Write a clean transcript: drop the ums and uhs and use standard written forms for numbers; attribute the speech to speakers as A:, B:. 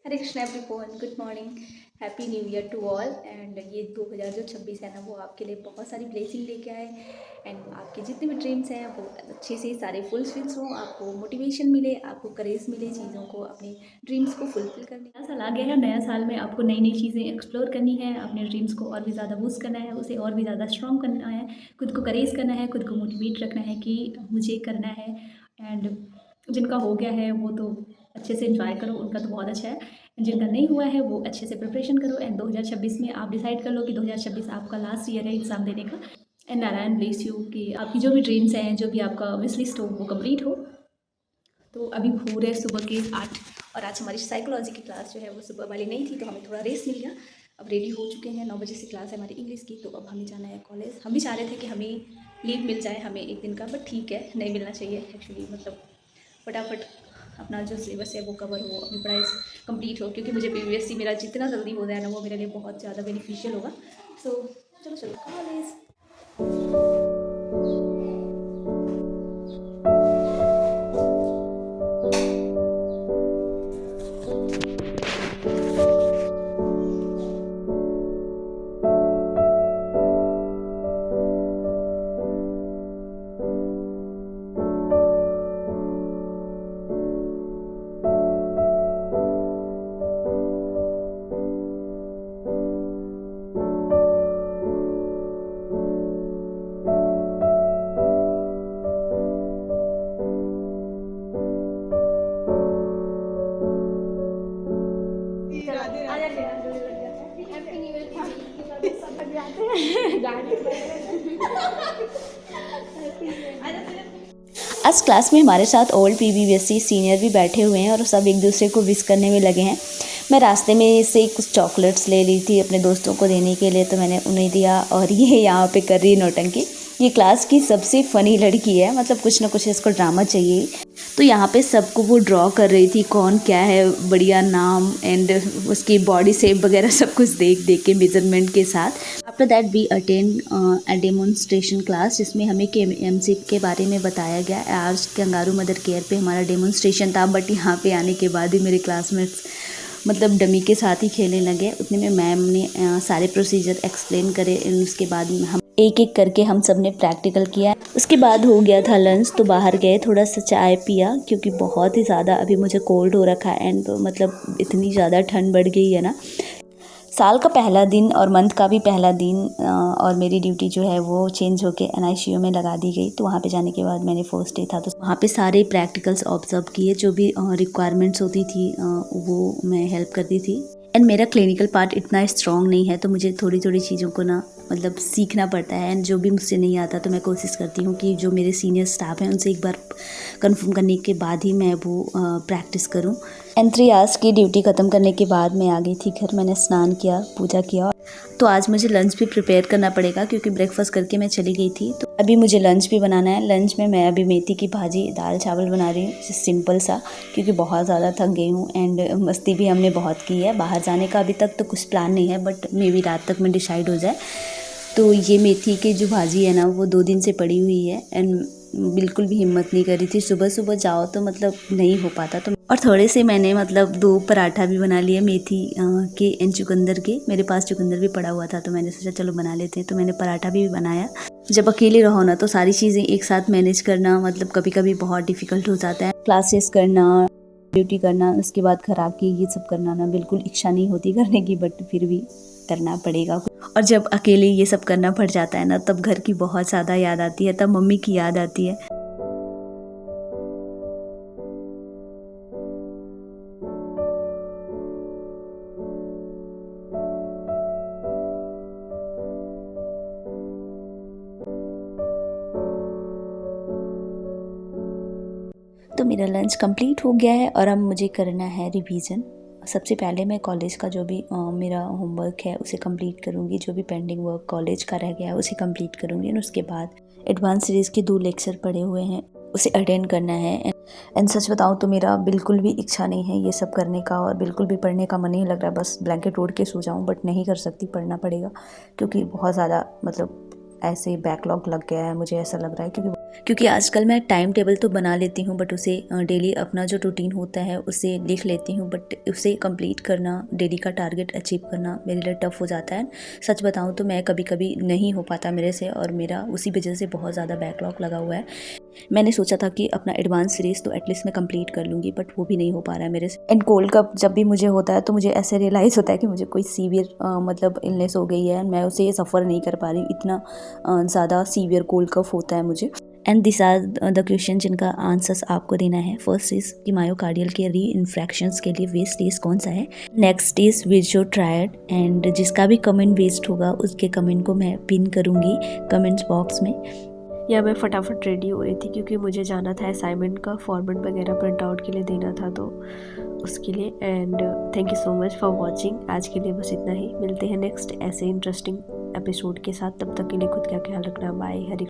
A: Hare Krishna everyone, good morning, happy new year to all. And ये 2026 है ना, वो आपके लिए बहुत सारी ब्लेसिंग लेके आए। एंड आपके जितने भी ड्रीम्स हैं वो अच्छे से सारे फुलफिल्स हों, आपको मोटिवेशन मिले, आपको करेज मिले चीज़ों को, अपने ड्रीम्स को फुलफिल करने। नया साल आ गया है, नया साल में आपको नई नई चीज़ें एक्सप्लोर करनी है, अपने ड्रीम्स को और भी ज़्यादा बूस्ट करना है, उसे और भी ज़्यादा स्ट्रॉन्ग करना है, खुद को करेज करना है, खुद को मोटिवेट रखना है कि मुझे करना है। एंड जिनका हो गया है वो तो अच्छे से एंजॉय करो, उनका तो बहुत अच्छा है। जिनका नहीं हुआ है वो अच्छे से प्रिपरेशन करो। एंड 2026 में आप डिसाइड कर लो कि 2026 आपका लास्ट ईयर है एग्ज़ाम देने का। एंड नारायण ब्लेस यू कि आपकी जो भी ड्रीम्स हैं, जो भी आपका विश लिस्ट हो वो कंप्लीट हो। तो अभी हो रहे सुबह के 8 और आज हमारी साइकोलॉजी की क्लास जो है वो सुबह वाली नहीं थी, तो हमें थोड़ा रेस्ट मिल गया। अब रेडी हो चुके हैं, 9 बजे से क्लास है हमारी इंग्लिश की, तो अब हमें जाना है कॉलेज। हम भी चाह रहे थे कि हमें लीव मिल जाए हमें एक दिन का, बट ठीक है, नहीं मिलना चाहिए एक्चुअली। मतलब फटाफट अपना जो सिलेबस है वो कवर हो, अपनी पढ़ाई कंप्लीट हो, क्योंकि मुझे पीवीएससी मेरा जितना जल्दी हो जाए ना वो मेरे लिए बहुत ज़्यादा बेनिफिशियल होगा। सो चलो चलो कॉलेज। आज क्लास में हमारे साथ ओल्ड पीबीएससी सीनियर भी बैठे हुए हैं और सब एक दूसरे को विश करने में लगे हैं। मैं रास्ते में से कुछ चॉकलेट्स ले ली थी अपने दोस्तों को देने के लिए, तो मैंने उन्हें दिया। और ये यहाँ पे कर रही है नौटंकी। ये क्लास की सबसे फ़नी लड़की है, मतलब कुछ ना कुछ इसको ड्रामा चाहिए। तो यहाँ पे सबको वो ड्रॉ कर रही थी कौन क्या है, बढ़िया नाम एंड उसकी बॉडी शेप वगैरह सब कुछ देख देख के मेजरमेंट के साथ। After that we attend a demonstration class, जिसमें हमें KMC के बारे में बताया गया। आज कंगारू मदर केयर पे हमारा डेमोन्स्ट्रेशन था, बट यहाँ पे आने के बाद ही मेरे क्लासमेट्स मतलब डमी के साथ ही खेलने लगे। उतने में मैम ने सारे प्रोसीजर एक्सप्लेन करे। उसके बाद हम एक एक करके हम सब ने प्रैक्टिकल किया। उसके बाद हो गया था लंच, तो बाहर गए, थोड़ा सा चाय पिया, क्योंकि बहुत ही ज़्यादा अभी मुझे कोल्ड हो रखा है। एंड मतलब इतनी ज़्यादा ठंड बढ़ गई है ना। साल का पहला दिन और मंथ का भी पहला दिन, और मेरी ड्यूटी जो है वो चेंज होके NICU में लगा दी गई। तो वहाँ पे जाने के बाद मैंने फर्स्ट डे था, तो वहाँ पे सारे प्रैक्टिकल्स ऑब्जर्व किए, जो भी रिक्वायरमेंट्स होती थी वो मैं हेल्प करती थी। एंड मेरा क्लिनिकल पार्ट इतना स्ट्रॉन्ग नहीं है, तो मुझे थोड़ी थोड़ी चीज़ों को ना मतलब सीखना पड़ता है। एंड जो भी मुझसे नहीं आता तो मैं कोशिश करती हूँ कि जो मेरे सीनियर स्टाफ हैं उनसे एक बार कंफर्म करने के बाद ही मैं वो प्रैक्टिस करूँ। एंड 3 आवर्स की ड्यूटी ख़त्म करने के बाद मैं आ गई थी घर। मैंने स्नान किया, पूजा किया। तो आज मुझे लंच भी प्रिपेयर करना पड़ेगा, क्योंकि ब्रेकफास्ट करके मैं चली गई थी। तो अभी मुझे लंच भी बनाना है। लंच में मैं अभी मेथी की भाजी, दाल चावल बना रही हूँ, सिंपल सा, क्योंकि बहुत ज़्यादा थक गई हूँ। एंड मस्ती भी हमने बहुत की है। बाहर जाने का अभी तक तो कुछ प्लान नहीं है, बट मे बी रात तक में डिसाइड हो जाए। तो ये मेथी की जो भाजी है ना वो 2 दिन से पड़ी हुई है। एंड बिल्कुल भी हिम्मत नहीं कर रही थी, सुबह सुबह जाओ तो मतलब नहीं हो पाता। तो और थोड़े से मैंने मतलब 2 पराठा भी बना लिए मेथी के एंड चुकंदर के। मेरे पास चुकंदर भी पड़ा हुआ था, तो मैंने सोचा चलो बना लेते हैं। तो मैंने पराठा भी बनाया। जब अकेले रहो ना तो सारी चीज़ें एक साथ मैनेज करना मतलब कभी कभी बहुत डिफ़िकल्ट हो जाता है। क्लासेस करना, ड्यूटी करना, उसके बाद घर आके ये सब करना ना बिल्कुल इच्छा नहीं होती करने की, बट फिर भी करना पड़ेगा। और जब अकेले ये सब करना पड़ जाता है ना, तब घर की बहुत ज़्यादा याद आती है, तब मम्मी की याद आती है। तो मेरा लंच कंप्लीट हो गया है और अब मुझे करना है रिवीजन। सबसे पहले मैं कॉलेज का जो भी मेरा होमवर्क है उसे कंप्लीट करूँगी। जो भी पेंडिंग वर्क कॉलेज का रह गया है उसे कंप्लीट करूँगी। और उसके बाद एडवांस सीरीज़ के 2 लेक्चर पढ़े हुए हैं, उसे अटेंड करना है। एंड सच बताऊँ तो मेरा बिल्कुल भी इच्छा नहीं है ये सब करने का, और बिल्कुल भी पढ़ने का मन नहीं लग रहा है। बस ब्लैंकेट ओढ़ के सो जाऊँ, बट नहीं कर सकती, पढ़ना पड़ेगा, क्योंकि बहुत ज़्यादा मतलब ऐसे बैकलॉग लग गया है, मुझे ऐसा लग रहा है। क्योंकि आजकल मैं टाइम टेबल तो बना लेती हूँ, बट उसे डेली अपना जो रूटीन होता है उसे लिख लेती हूँ, बट उसे कंप्लीट करना, डेली का टारगेट अचीव करना मेरे लिए टफ हो जाता है। सच बताऊँ तो मैं कभी कभी नहीं हो पाता मेरे से, और मेरा उसी वजह से बहुत ज़्यादा बैकलॉग लगा हुआ है। मैंने सोचा था कि अपना एडवांस सीरीज़ तो एटलीस्ट मैं कंप्लीट कर लूँगी, बट वो भी नहीं हो पा रहा है मेरे से। एंड कोल्ड कप जब भी मुझे होता है तो मुझे ऐसे रियलाइज़ होता है कि मुझे कोई सीवियर मतलब इलनेस हो गई है, मैं उसे सफ़र नहीं कर पा रही, इतना ज़्यादा सीवियर कोल्ड कफ होता है मुझे। And this are the question जिनका आंसर्स आपको देना है। फर्स्ट इज कि मायोकार्डियल के री इन्फेक्शंस के लिए वेस्ट डेज कौन सा है। नेक्स्ट इज विच जो ट्रायड, एंड जिसका भी कमेंट वेस्ट होगा उसके कमेंट को मैं पिन करूँगी कमेंट्स बॉक्स में। या मैं फटाफट रेडी हो रही थी क्योंकि मुझे जाना था असाइनमेंट का फॉर्मेट वगैरह प्रिंट आउट के लिए देना था, तो उसके लिए। And thank you so much for watching. आज के लिए बस इतना ही, मिलते हैं नेक्स्ट ऐसे इंटरेस्टिंग एपिसोड के साथ। तब तक के लिए खुद का ख्याल रखना। बाय। हरी